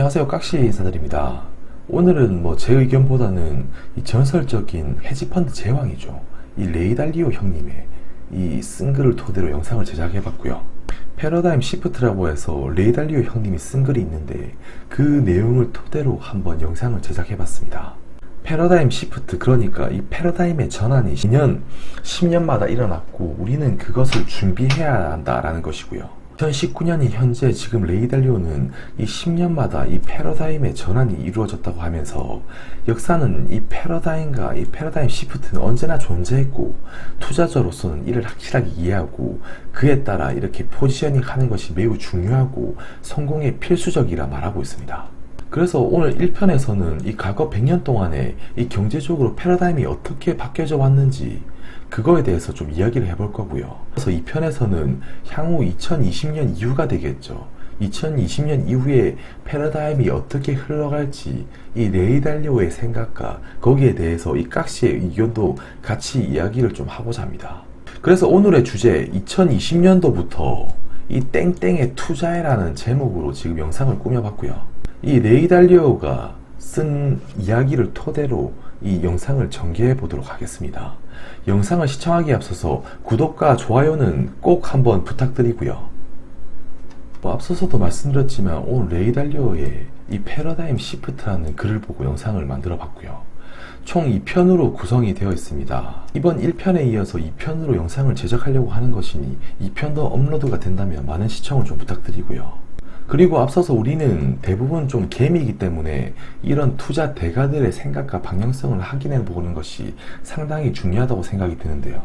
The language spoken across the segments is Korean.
안녕하세요, 깍시 인사드립니다. 오늘은 제 의견보다는 이 전설적인 헤지펀드 제왕이죠. 이 레이 달리오 형님의 이 쓴 글을 토대로 영상을 제작해봤고요. 패러다임 시프트라고 해서 레이 달리오 형님이 쓴 글이 있는데 그 내용을 토대로 한번 영상을 제작해봤습니다. 패러다임 시프트, 그러니까 이 패러다임의 전환이 10년마다 일어났고 우리는 그것을 준비해야 한다라는 것이고요. 2019년이 현재 지금 레이 달리오는 이 10년마다 이 패러다임의 전환이 이루어졌다고 하면서 역사는 이 패러다임과 이 패러다임 시프트는 언제나 존재했고 투자자로서는 이를 확실하게 이해하고 그에 따라 이렇게 포지셔닝 하는 것이 매우 중요하고 성공에 필수적이라 말하고 있습니다. 그래서 오늘 1편에서는 이 과거 100년 동안에 이 경제적으로 패러다임이 어떻게 바뀌어져 왔는지 그거에 대해서 좀 이야기를 해볼 거고요. 그래서 2편에서는 향후 2020년 이후가 되겠죠. 2020년 이후에 패러다임이 어떻게 흘러갈지 이 레이 달리오의 생각과 거기에 대해서 이 깍시의 의견도 같이 이야기를 좀 하고자 합니다. 그래서 오늘의 주제 2020년도부터 이 땡땡에 투자해라는 제목으로 지금 영상을 꾸며봤고요. 이 레이 달리오가 쓴 이야기를 토대로 이 영상을 전개해 보도록 하겠습니다. 영상을 시청하기에 앞서서 구독과 좋아요는 꼭 한번 부탁드리고요. 앞서서도 말씀드렸지만 오늘 레이 달리오의 이 패러다임 시프트라는 글을 보고 영상을 만들어 봤고요. 총 2편으로 구성이 되어 있습니다. 이번 1편에 이어서 2편으로 영상을 제작하려고 하는 것이니 2편도 업로드가 된다면 많은 시청을 좀 부탁드리고요. 그리고 앞서서 우리는 대부분 좀 개미이기 때문에 이런 투자 대가들의 생각과 방향성을 확인해 보는 것이 상당히 중요하다고 생각이 드는데요.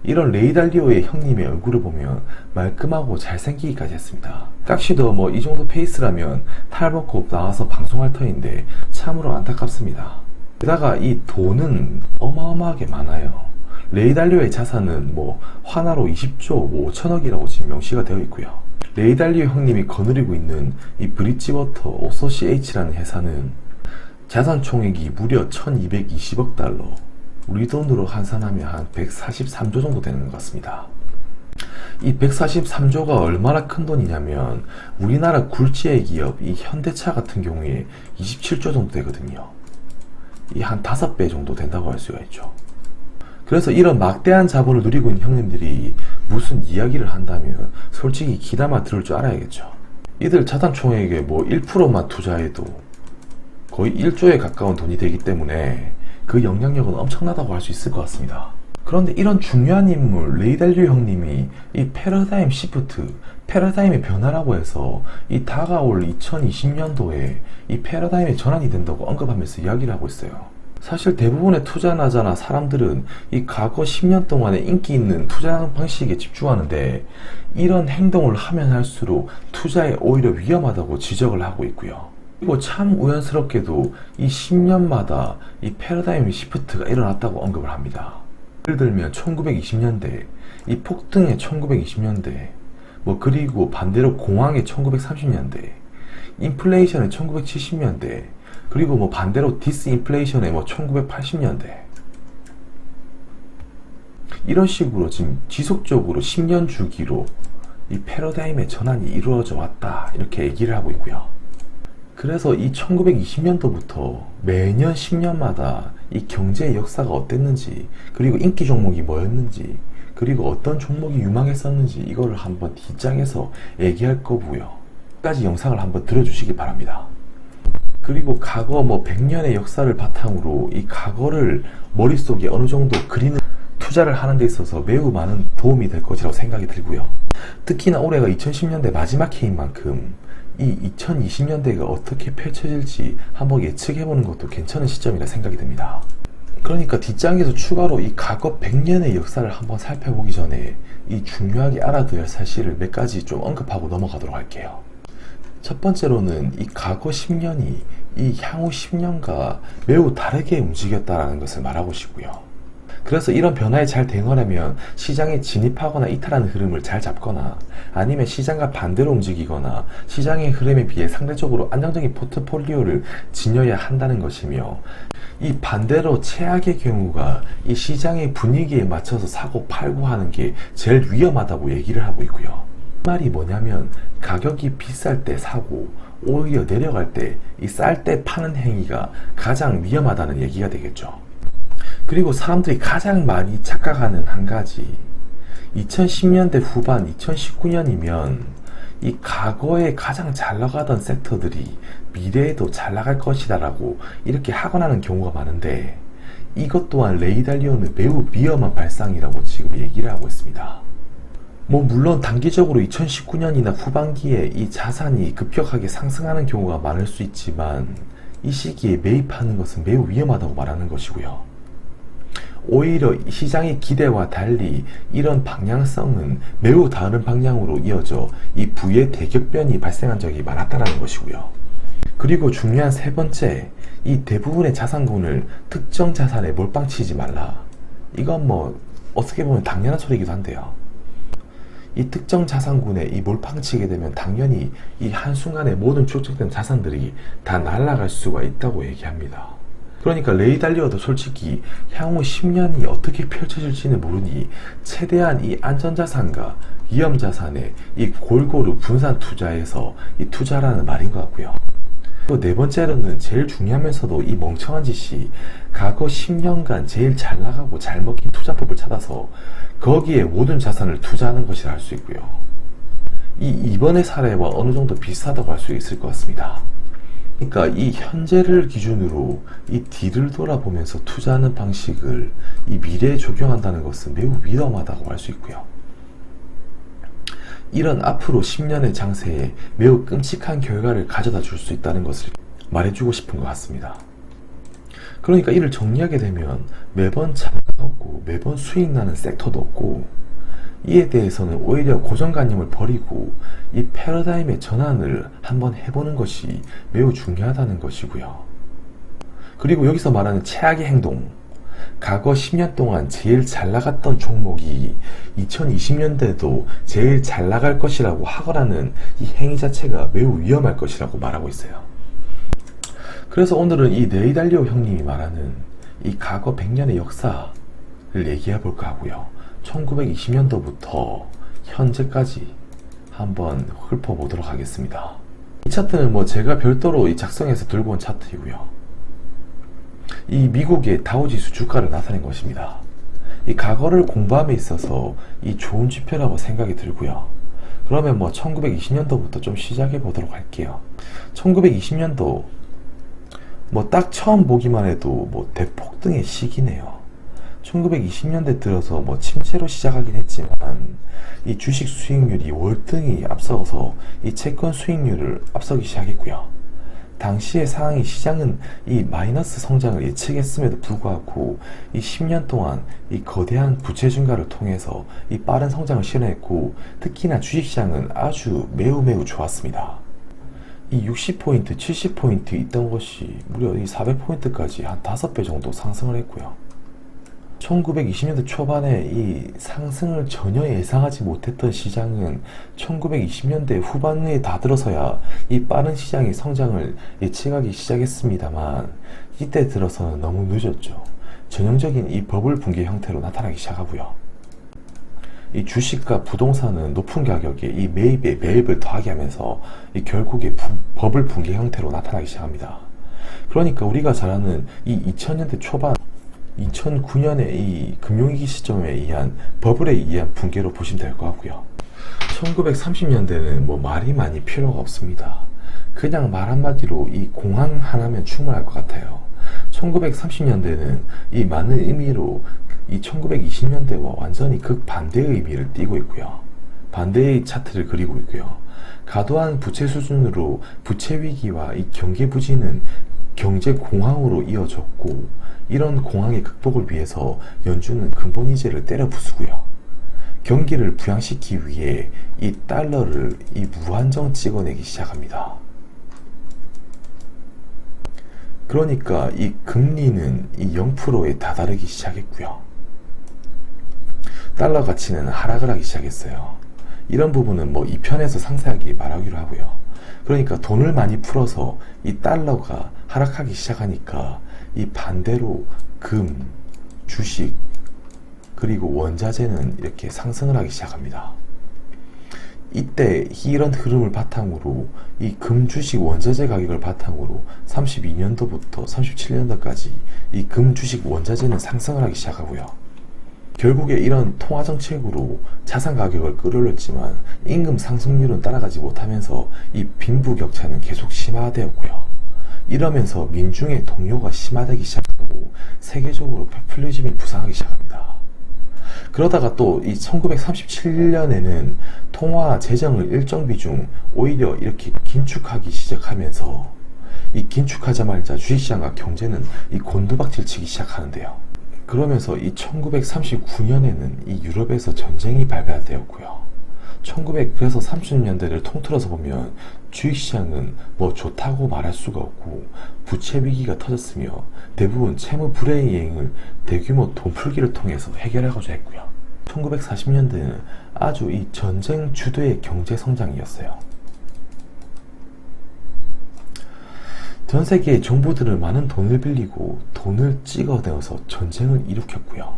이런 레이 달리오의 형님의 얼굴을 보면 말끔하고 잘생기기까지 했습니다. 깍시도 이 정도 페이스라면 탈벗고 나와서 방송할 터인데 참으로 안타깝습니다. 게다가 이 돈은 어마어마하게 많아요. 레이 달리오의 자산은 하나로 20조 5천억이라고 지금 명시가 되어 있고요. 레이 달리오 형님이 거느리고 있는 이 브릿지워터 어소시에이츠라는 회사는 자산 총액이 무려 1220억 달러, 우리 돈으로 환산하면 한 143조 정도 되는 것 같습니다. 이 143조가 얼마나 큰 돈이냐면 우리나라 굴지의 기업 이 현대차 같은 경우에 27조 정도 되거든요. 이 한 5배 정도 된다고 할 수가 있죠. 그래서 이런 막대한 자본을 누리고 있는 형님들이 무슨 이야기를 한다면 솔직히 귀담아 들을 줄 알아야겠죠. 이들 자산 총액의 1%만 투자해도 거의 1조에 가까운 돈이 되기 때문에 그 영향력은 엄청나다고 할 수 있을 것 같습니다. 그런데 이런 중요한 인물 레이 달리오 형님이 이 패러다임 시프트, 패러다임의 변화라고 해서 이 다가올 2020년도에 이 패러다임의 전환이 된다고 언급하면서 이야기를 하고 있어요. 사실 대부분의 투자나자나 사람들은 이 과거 10년 동안에 인기 있는 투자 방식에 집중하는데 이런 행동을 하면 할수록 투자에 오히려 위험하다고 지적을 하고 있고요. 그리고 참 우연스럽게도 이 10년마다 이 패러다임 시프트가 일어났다고 언급을 합니다. 예를 들면 1920년대, 이 폭등의 1920년대, 그리고 반대로 공황의 1930년대, 인플레이션의 1970년대, 그리고 반대로 디스인플레이션의 1980년대 이런 식으로 지금 지속적으로 10년 주기로 이 패러다임의 전환이 이루어져 왔다 이렇게 얘기를 하고 있고요. 그래서 이 1920년도부터 매년 10년마다 이 경제의 역사가 어땠는지, 그리고 인기 종목이 뭐였는지, 그리고 어떤 종목이 유망했었는지 이거를 한번 뒷장에서 얘기할 거고요. 끝까지 영상을 한번 들어주시기 바랍니다. 그리고 과거 100년의 역사를 바탕으로 이 과거를 머릿속에 어느 정도 그리는 투자를 하는 데 있어서 매우 많은 도움이 될 것이라고 생각이 들고요. 특히나 올해가 2010년대 마지막 해인 만큼 이 2020년대가 어떻게 펼쳐질지 한번 예측해보는 것도 괜찮은 시점이라 생각이 듭니다. 그러니까 뒷장에서 추가로 이 과거 100년의 역사를 한번 살펴보기 전에 이 중요하게 알아둬야 할 사실을 몇 가지 좀 언급하고 넘어가도록 할게요. 첫 번째로는 이 과거 10년이 이 향후 10년과 매우 다르게 움직였다는 것을 말하고 싶고요. 그래서 이런 변화에 잘 대응하려면 시장에 진입하거나 이탈하는 흐름을 잘 잡거나 아니면 시장과 반대로 움직이거나 시장의 흐름에 비해 상대적으로 안정적인 포트폴리오를 지녀야 한다는 것이며, 이 반대로 최악의 경우가 이 시장의 분위기에 맞춰서 사고 팔고 하는 게 제일 위험하다고 얘기를 하고 있고요. 말이 뭐냐면 가격이 비쌀 때 사고 오히려 내려갈 때 이 쌀 때 파는 행위가 가장 위험하다는 얘기가 되겠죠. 그리고 사람들이 가장 많이 착각하는 한 가지, 2010년대 후반 2019년이면 이 과거에 가장 잘 나가던 섹터들이 미래에도 잘 나갈 것이다 라고 이렇게 하관하는 경우가 많은데, 이것 또한 레이달리오는 매우 위험한 발상이라고 지금 얘기를 하고 있습니다. 물론 단기적으로 2019년이나 후반기에 이 자산이 급격하게 상승하는 경우가 많을 수 있지만 이 시기에 매입하는 것은 매우 위험하다고 말하는 것이고요. 오히려 시장의 기대와 달리 이런 방향성은 매우 다른 방향으로 이어져 이 부의 대격변이 발생한 적이 많았다는 것이고요. 그리고 중요한 세 번째, 이 대부분의 자산군을 특정 자산에 몰빵치지 말라. 이건 어떻게 보면 당연한 소리이기도 한데요. 이 특정 자산군에 이 몰빵치게 되면 당연히 이 한순간에 모든 축적된 자산들이 다 날아갈 수가 있다고 얘기합니다. 그러니까 레이달리오도 솔직히 향후 10년이 어떻게 펼쳐질지는 모르니 최대한 이 안전자산과 위험자산에 이 골고루 분산 투자해서 이 투자라는 말인 것 같고요. 또 네 번째로는 제일 중요하면서도 이 멍청한 짓이 과거 10년간 제일 잘 나가고 잘 먹힌 투자법을 찾아서 거기에 모든 자산을 투자하는 것이라 할 수 있고요. 이번의 사례와 어느 정도 비슷하다고 할 수 있을 것 같습니다. 그러니까 이 현재를 기준으로 이 뒤를 돌아보면서 투자하는 방식을 이 미래에 적용한다는 것은 매우 위험하다고 할 수 있고요. 이런 앞으로 10년의 장세에 매우 끔찍한 결과를 가져다 줄 수 있다는 것을 말해주고 싶은 것 같습니다. 그러니까 이를 정리하게 되면 매번 차익도 없고 매번 수익 나는 섹터도 없고, 이에 대해서는 오히려 고정관념을 버리고 이 패러다임의 전환을 한번 해보는 것이 매우 중요하다는 것이고요. 그리고 여기서 말하는 최악의 행동, 과거 10년 동안 제일 잘 나갔던 종목이 2020년대도 제일 잘 나갈 것이라고 하거라는 이 행위 자체가 매우 위험할 것이라고 말하고 있어요. 그래서 오늘은 이 레이달리오 형님이 말하는 이 과거 100년의 역사를 얘기해 볼까 하고요. 1920년도부터 현재까지 한번 훑어보도록 하겠습니다. 이 차트는 제가 별도로 작성해서 들고 온 차트이고요. 이 미국의 다우지수 주가를 나타낸 것입니다. 이 과거를 공부함에 있어서 이 좋은 지표라고 생각이 들고요. 그러면 1920년도부터 좀 시작해 보도록 할게요. 1920년도 딱 처음 보기만 해도 대폭등의 시기네요. 1920년대 들어서 침체로 시작하긴 했지만 이 주식 수익률이 월등히 앞서서 이 채권 수익률을 앞서기 시작했고요. 당시의 상황이 시장은 이 마이너스 성장을 예측했음에도 불구하고 이 10년 동안 이 거대한 부채 증가를 통해서 이 빠른 성장을 실현했고, 특히나 주식시장은 아주 매우 좋았습니다. 이 60포인트, 70포인트 있던 것이 무려 이 400포인트까지 한 5배 정도 상승을 했고요. 1920년대 초반에 이 상승을 전혀 예상하지 못했던 시장은 1920년대 후반에 다 들어서야 이 빠른 시장의 성장을 예측하기 시작했습니다만, 이때 들어서는 너무 늦었죠. 전형적인 이 버블 붕괴 형태로 나타나기 시작하고요. 이 주식과 부동산은 높은 가격에 이 매입에 매입을 더하게 하면서 이 결국에 버블 붕괴 형태로 나타나기 시작합니다. 그러니까 우리가 잘 아는 이 2000년대 초반 2009년의 이 금융위기 시점에 의한 버블에 의한 붕괴로 보시면 될 것 같고요. 1930년대는 말이 많이 필요가 없습니다. 그냥 말 한마디로 이 공황 하나면 충분할 것 같아요. 1930년대는 이 많은 의미로 이 1920년대와 완전히 극반대의 의미를 띠고 있고요. 반대의 차트를 그리고 있고요. 과도한 부채 수준으로 부채 위기와 이 경기 부진은 경제 공황으로 이어졌고, 이런 공황의 극복을 위해서 연준은 근본 이자를 때려 부수고요. 경기를 부양시키기 위해 이 달러를 이 무한정 찍어내기 시작합니다. 그러니까 이 금리는 이 0%에 다다르기 시작했고요. 달러 가치는 하락을 하기 시작했어요. 이런 부분은 2편에서 상세하게 말하기로 하고요. 그러니까 돈을 많이 풀어서 이 달러가 하락하기 시작하니까 이 반대로 금, 주식, 그리고 원자재는 이렇게 상승을 하기 시작합니다. 이때 이런 흐름을 바탕으로 이 금주식 원자재 가격을 바탕으로 32년도부터 37년도까지 이 금주식 원자재는 상승을 하기 시작하고요. 결국에 이런 통화 정책으로 자산 가격을 끌어올렸지만 임금 상승률은 따라가지 못하면서 이 빈부격차는 계속 심화되었고요. 이러면서 민중의 동요가 심화되기 시작하고 세계적으로 포퓰리즘이 부상하기 시작합니다. 그러다가 또 이 1937년에는 통화 재정을 일정 비중 오히려 이렇게 긴축하기 시작하면서 이 긴축하자마자 주식시장과 경제는 이 곤두박질 치기 시작하는데요. 그러면서 이 1939년에는 이 유럽에서 전쟁이 발발되었고요. 그래서 30년대를 통틀어서 보면 주식시장은 뭐 좋다고 말할 수가 없고 부채 위기가 터졌으며 대부분 채무 불이행을 대규모 돈풀기를 통해서 해결하고자 했고요. 1940년대는 아주 이 전쟁 주도의 경제 성장이었어요. 전 세계의 정부들은 많은 돈을 빌리고 돈을 찍어내어서 전쟁을 일으켰고요.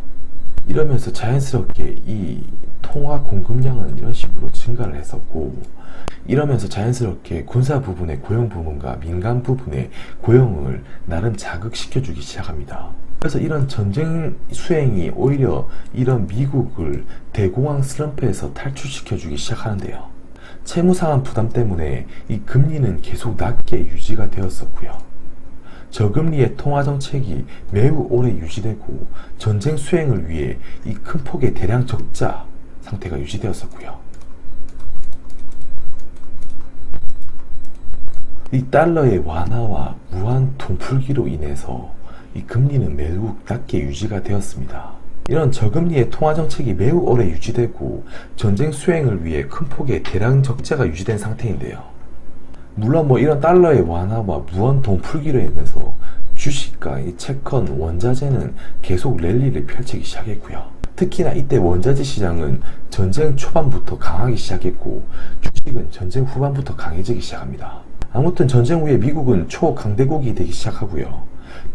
이러면서 자연스럽게 이 통화 공급량은 이런 식으로 증가를 했었고, 이러면서 자연스럽게 군사 부분의 고용 부분과 민간 부분의 고용을 나름 자극시켜주기 시작합니다. 그래서 이런 전쟁 수행이 오히려 이런 미국을 대공황 슬럼프에서 탈출시켜주기 시작하는데요. 채무상환 부담 때문에 이 금리는 계속 낮게 유지가 되었었고요. 저금리의 통화정책이 매우 오래 유지되고 전쟁 수행을 위해 이 큰 폭의 대량 적자 상태가 유지되었었고요. 이 달러의 완화와 무한 돈풀기로 인해서 이 금리는 매우 낮게 유지가 되었습니다. 이런 저금리의 통화정책이 매우 오래 유지되고 전쟁 수행을 위해 큰 폭의 대량 적자가 유지된 상태인데요. 물론 뭐 이런 달러의 완화와 무한 돈풀기로 인해서 주식과 이 채권, 원자재는 계속 랠리를 펼치기 시작했고요. 특히나 이때 원자재 시장은 전쟁 초반부터 강하기 시작했고 주식은 전쟁 후반부터 강해지기 시작합니다. 아무튼 전쟁 후에 미국은 초강대국이 되기 시작하고요.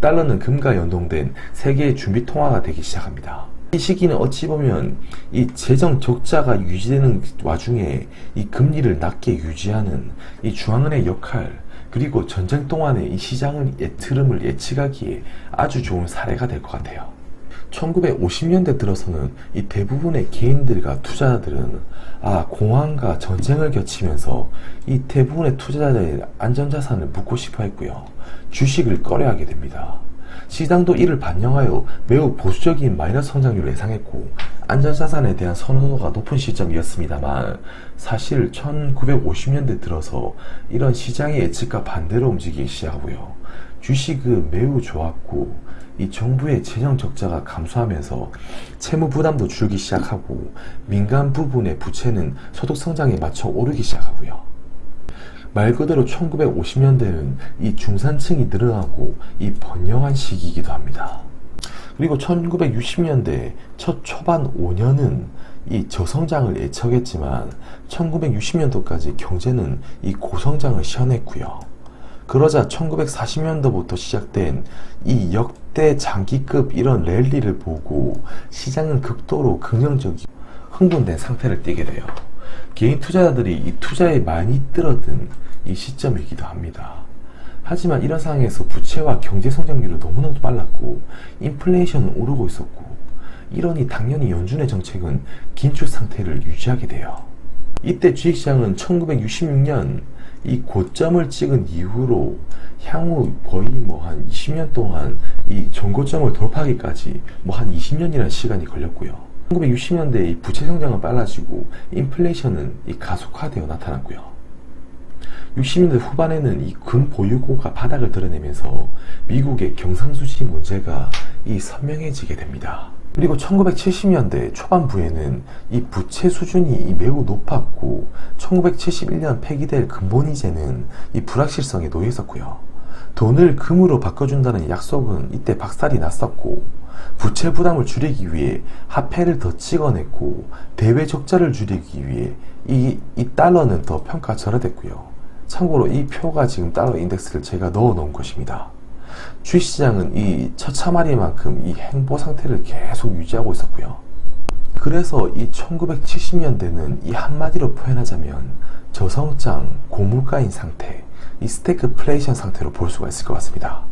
달러는 금과 연동된 세계의 준비 통화가 되기 시작합니다. 이 시기는 어찌 보면 이 재정 적자가 유지되는 와중에 이 금리를 낮게 유지하는 이 중앙은행의 역할, 그리고 전쟁 동안의 이 시장의 흐름을 예측하기에 아주 좋은 사례가 될 것 같아요. 1950년대 들어서는 이 대부분의 개인들과 투자자들은 공황과 전쟁을 겪으면서 이 대부분의 투자자들의 안전자산을 묻고 싶어 했고요. 주식을 꺼려하게 됩니다. 시장도 이를 반영하여 매우 보수적인 마이너스 성장률을 예상했고 안전자산에 대한 선호도가 높은 시점이었습니다만, 사실 1950년대 들어서 이런 시장의 예측과 반대로 움직이기 시작하고요. 주식은 매우 좋았고 이 정부의 재정 적자가 감소하면서 채무 부담도 줄기 시작하고 민간 부분의 부채는 소득 성장에 맞춰 오르기 시작하고요. 말 그대로 1950년대는 이 중산층이 늘어나고 이 번영한 시기이기도 합니다. 그리고 1960년대 첫 초반 5년은 이 저성장을 예측했지만 1960년도까지 경제는 이 고성장을 시현했고요. 그러자 1940년도부터 시작된 이 역대 장기급 이런 랠리를 보고 시장은 극도로 긍정적이고 흥분된 상태를 띠게 돼요. 개인 투자자들이 이 투자에 많이 뛰어든 이 시점이기도 합니다. 하지만 이런 상황에서 부채와 경제 성장률은 너무나도 빨랐고 인플레이션은 오르고 있었고, 이러니 당연히 연준의 정책은 긴축 상태를 유지하게 돼요. 이때 주식시장은 1966년 이 고점을 찍은 이후로 향후 거의 뭐 한 20년 동안 이 전고점을 돌파하기까지 뭐 한 20년이라는 시간이 걸렸고요. 1960년대에 이 부채 성장은 빨라지고 인플레이션은 이 가속화되어 나타났고요. 60년대 후반에는 이 금 보유고가 바닥을 드러내면서 미국의 경상수지 문제가 이 선명해지게 됩니다. 그리고 1970년대 초반부에는 이 부채 수준이 이 매우 높았고 1971년 폐기될 금본위제는 이 불확실성에 놓여 있었고요. 돈을 금으로 바꿔준다는 약속은 이때 박살이 났었고, 부채 부담을 줄이기 위해 화폐를 더 찍어냈고 대외 적자를 줄이기 위해 이 달러는 더 평가절하됐고요. 참고로 이 표가 지금 달러 인덱스를 제가 넣어 놓은 것입니다. 주식시장은 이 처참하리만큼 이 행보 상태를 계속 유지하고 있었고요. 그래서 이 1970년대는 이 한마디로 표현하자면 저성장 고물가인 상태, 이 스태그플레이션 상태로 볼 수가 있을 것 같습니다.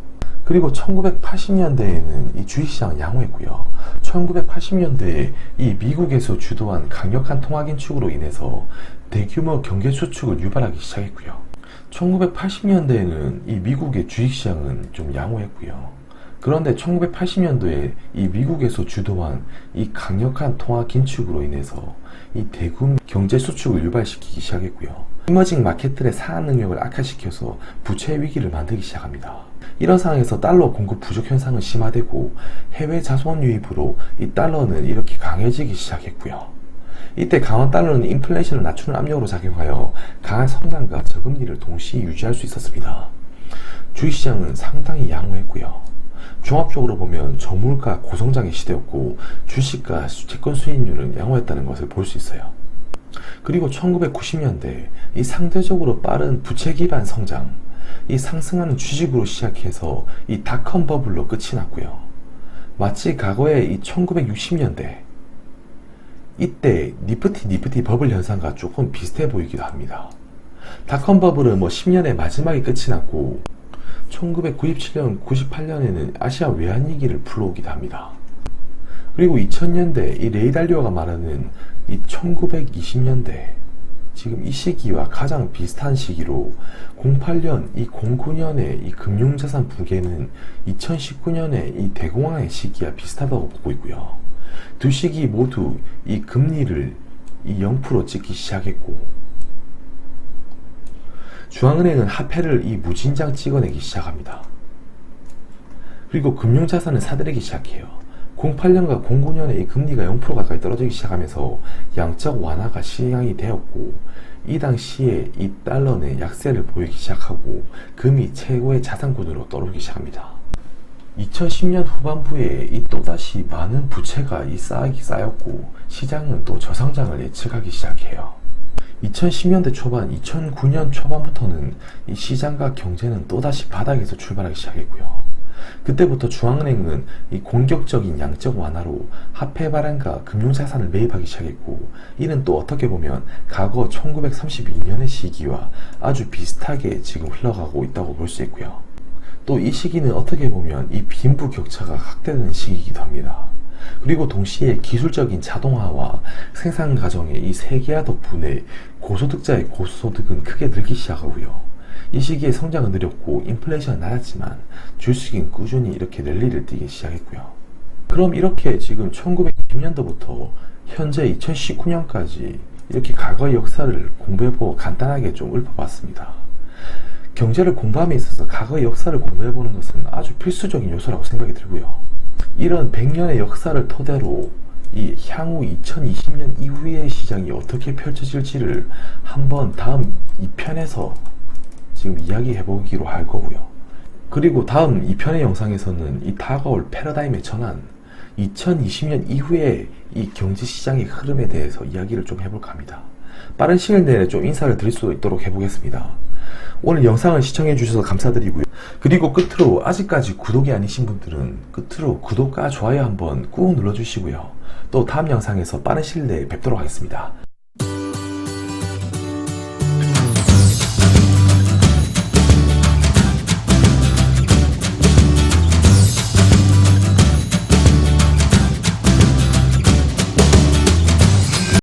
그리고 1980년대에는 이 주식시장은 양호했고요. 1980년대에 이 미국에서 주도한 강력한 통화 긴축으로 인해서 대규모 경제 수축을 유발하기 시작했고요. 1980년대에는 이 미국의 주식시장은 좀 양호했고요. 그런데 1980년도에 이 미국에서 주도한 이 강력한 통화 긴축으로 인해서 이 대규모 경제 수축을 유발시키기 시작했고요. 이머징 마켓들의 상환 능력을 악화시켜서 부채 위기를 만들기 시작합니다. 이런 상황에서 달러 공급 부족 현상은 심화되고 해외 자본 유입으로 이 달러는 이렇게 강해지기 시작했고요. 이때 강한 달러는 인플레이션을 낮추는 압력으로 작용하여 강한 성장과 저금리를 동시에 유지할 수 있었습니다. 주식시장은 상당히 양호했고요. 종합적으로 보면 저물가 고성장의 시대였고 주식과 채권 수익률은 양호했다는 것을 볼 수 있어요. 그리고 1990년대 이 상대적으로 빠른 부채 기반 성장, 이 상승하는 주식으로 시작해서 이 닷컴 버블로 끝이 났고요. 마치 과거의 이 1960년대 이때 니프티 버블 현상과 조금 비슷해 보이기도 합니다. 닷컴 버블은 10년의 마지막에 끝이 났고 1997년, 98년에는 아시아 외환위기를 불러오기도 합니다. 그리고 2000년대 이 레이 달리오가 말하는 이 1920년대 지금 이 시기와 가장 비슷한 시기로 08년, 이 09년의 이 금융자산 붕괴는 2019년의 이 대공황의 시기와 비슷하다고 보고 있고요. 두 시기 모두 이 금리를 이 0% 찍기 시작했고 중앙은행은 화폐를 이 무진장 찍어내기 시작합니다. 그리고 금융자산을 사들이기 시작해요. 08년과 09년에 이 금리가 0% 가까이 떨어지기 시작하면서 양적 완화가 시행이 되었고 이 당시에 이 달러는 약세를 보이기 시작하고 금이 최고의 자산군으로 떠오르기 시작합니다. 2010년 후반부에 이 또다시 많은 부채가 쌓였고 시장은 또 저성장을 예측하기 시작해요. 2010년대 초반, 2009년 초반부터는 이 시장과 경제는 또다시 바닥에서 출발하기 시작했고요. 그때부터 중앙은행은 이 공격적인 양적 완화로 화폐 발행과 금융자산을 매입하기 시작했고 이는 또 어떻게 보면 과거 1932년의 시기와 아주 비슷하게 지금 흘러가고 있다고 볼 수 있고요. 또 이 시기는 어떻게 보면 이 빈부격차가 확대되는 시기이기도 합니다. 그리고 동시에 기술적인 자동화와 생산 과정의 이 세계화 덕분에 고소득자의 고소득은 크게 늘기 시작하고요. 이 시기에 성장은 느렸고 인플레이션은 낮았지만 주식은 꾸준히 이렇게 랠리를 띄기 시작했고요. 그럼 이렇게 지금 1920년도부터 현재 2019년까지 이렇게 과거의 역사를 공부해보고 간단하게 좀 읊어봤습니다. 경제를 공부함에 있어서 과거의 역사를 공부해보는 것은 아주 필수적인 요소라고 생각이 들고요. 이런 100년의 역사를 토대로 이 향후 2020년 이후의 시장이 어떻게 펼쳐질지를 한번 다음 2편에서 지금 이야기해보기로 할 거고요. 그리고 다음 2편의 영상에서는 이 다가올 패러다임의 전환, 2020년 이후의 이 경제시장의 흐름에 대해서 이야기를 좀 해볼까 합니다. 빠른 시일 내에 좀 인사를 드릴 수 있도록 해보겠습니다. 오늘 영상을 시청해주셔서 감사드리고요. 그리고 끝으로 아직까지 구독이 아니신 분들은 끝으로 구독과 좋아요 한번 꾹 눌러주시고요. 또 다음 영상에서 빠른 시일 내에 뵙도록 하겠습니다.